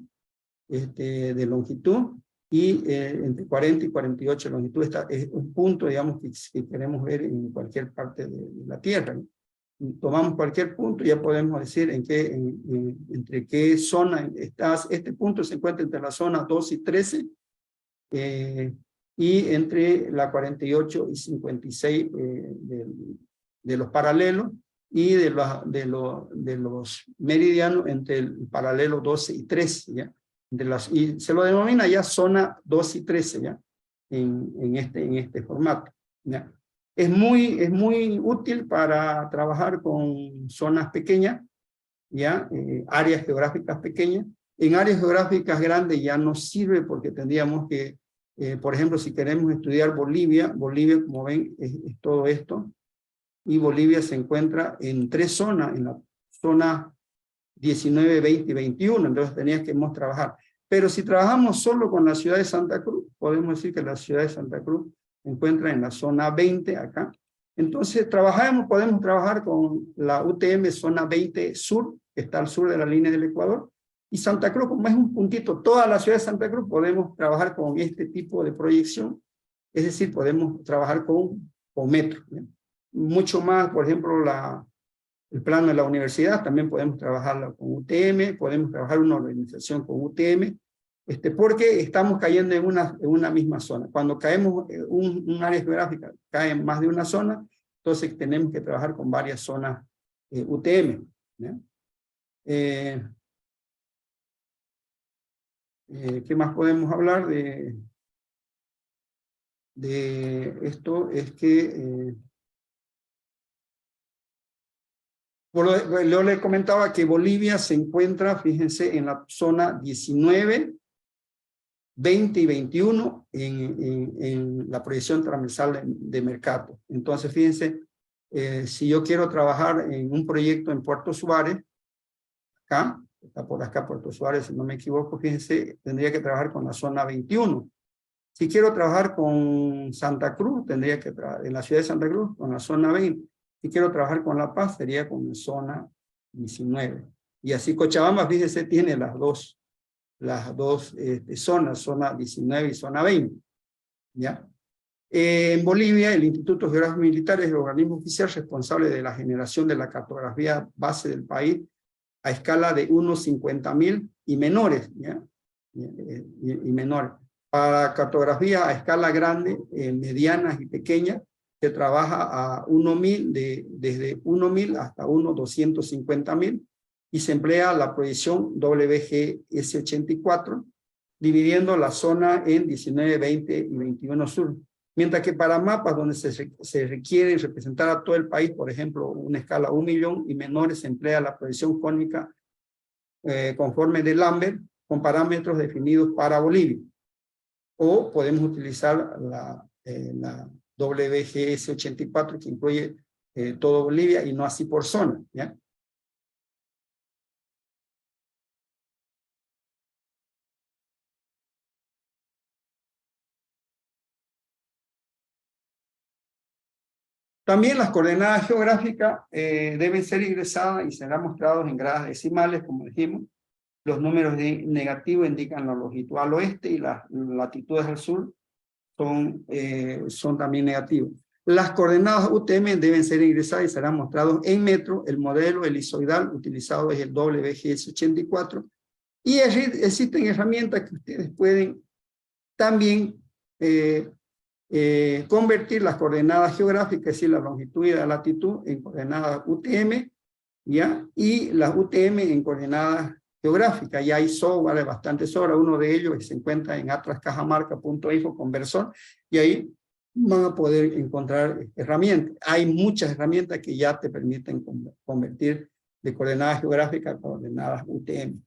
de longitud, y entre 40 y 48 de longitud. Es un punto, digamos, que queremos ver en cualquier parte de la Tierra, ¿no? Tomamos cualquier punto, ya podemos decir entre qué zona estás. Este punto se encuentra entre la zona 2 y 13, y entre la 48 y 56 de los paralelos, y de los meridianos entre el paralelo 12 y 13, ¿ya? Y se lo denomina ya zona 2 y 13, ¿ya? En este formato, ¿ya? Es muy útil para trabajar con zonas pequeñas, ¿ya? Áreas geográficas pequeñas. En áreas geográficas grandes ya no sirve, porque tendríamos que, por ejemplo, si queremos estudiar Bolivia, como ven, es todo esto, y Bolivia se encuentra en 3 zonas, en la zona 19, 20 y 21, entonces teníamos que trabajar. Pero si trabajamos solo con la ciudad de Santa Cruz, podemos decir que la ciudad de Santa Cruz se encuentra en la zona 20 acá. Entonces podemos trabajar con la UTM zona 20 sur, que está al sur de la línea del Ecuador, y Santa Cruz, como es un puntito, toda la ciudad de Santa Cruz, podemos trabajar con este tipo de proyección, es decir, podemos trabajar con metros, ¿sí? Mucho más, por ejemplo, el plano de la universidad, también podemos trabajarlo con UTM, podemos trabajar una organización con UTM, porque estamos cayendo en una misma zona. Cuando caemos un área geográfica, cae en más de una zona, entonces tenemos que trabajar con varias zonas UTM. ¿Ya? ¿Qué más podemos hablar de esto? Es que yo le comentaba que Bolivia se encuentra, fíjense, en la zona 19, 20 y 21 en la proyección transversal de Mercator. Entonces, fíjense, si yo quiero trabajar en un proyecto en Puerto Suárez, acá, está por acá Puerto Suárez, si no me equivoco, fíjense, tendría que trabajar con la zona 21. Si quiero trabajar con Santa Cruz, tendría que trabajar en la ciudad de Santa Cruz, con la zona 20. Si quiero trabajar con La Paz, sería con la zona 19. Y así Cochabamba, fíjense, tiene las dos zonas, zona 19 y zona 20. ¿Ya? En Bolivia, el Instituto Geográfico Militar es el organismo oficial responsable de la generación de la cartografía base del país a escala de 1/50.000 y menores. ¿Ya? Y menores. Para cartografía a escala grande, medianas y pequeñas, se trabaja a 1.000, desde 1.000 hasta 1/250.000, y se emplea la proyección WGS84, dividiendo la zona en 19, 20 y 21 sur. Mientras que para mapas donde se requiere representar a todo el país, por ejemplo, una escala 1 millón y menores, se emplea la proyección cónica conforme de Lambert, con parámetros definidos para Bolivia. O podemos utilizar la WGS84, que incluye todo Bolivia y no así por zona. ¿Ya? También las coordenadas geográficas deben ser ingresadas y serán mostrados en gradas decimales, como dijimos. Los números negativos indican la longitud al oeste y las latitudes al sur son también negativos. Las coordenadas UTM deben ser ingresadas y serán mostrados en metro. El modelo elisoidal utilizado es el WGS84. Y existen herramientas que ustedes pueden también convertir las coordenadas geográficas, es decir, la longitud y la latitud, en coordenadas UTM, ¿ya? Y las UTM en coordenadas geográficas. Ya hay software, bastante software. Uno de ellos se encuentra en atlascajamarca.info Conversor, y ahí van a poder encontrar herramientas. Hay muchas herramientas que ya te permiten convertir de coordenadas geográficas a coordenadas UTM.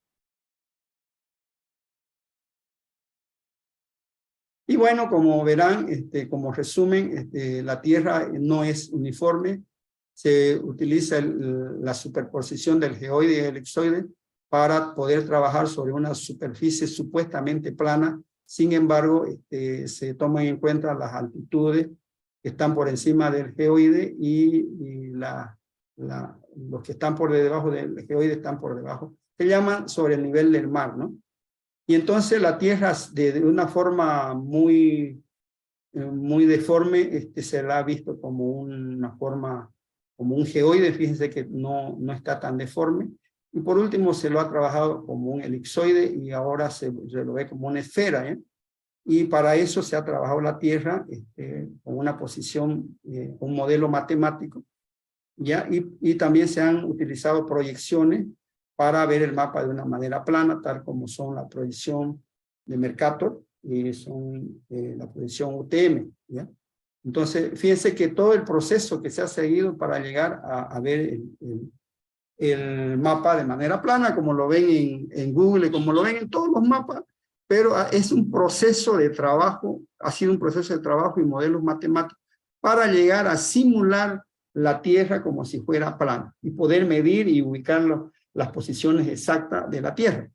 Y bueno, como verán, como resumen, la Tierra no es uniforme. Se utiliza la superposición del geoide y el elipsoide para poder trabajar sobre una superficie supuestamente plana. Sin embargo, se toman en cuenta las altitudes que están por encima del geoide y los que están por debajo del geoide están por debajo. Se llaman sobre el nivel del mar, ¿no? Y entonces la Tierra, de una forma muy deforme, se la ha visto como una forma, como un geoide. Fíjense que no está tan deforme. Y por último se lo ha trabajado como un elipsoide y ahora se lo ve como una esfera, ¿eh? Y para eso se ha trabajado la Tierra con una posición, un modelo matemático, ¿ya? Y también se han utilizado proyecciones para ver el mapa de una manera plana, tal como son la proyección de Mercator y son la proyección UTM, ¿ya? Entonces, fíjense que todo el proceso que se ha seguido para llegar a ver el mapa de manera plana, como lo ven en Google, como lo ven en todos los mapas, pero es un proceso de trabajo, ha sido un proceso de trabajo y modelos matemáticos para llegar a simular la Tierra como si fuera plana y poder medir y ubicar las posiciones exactas de la Tierra.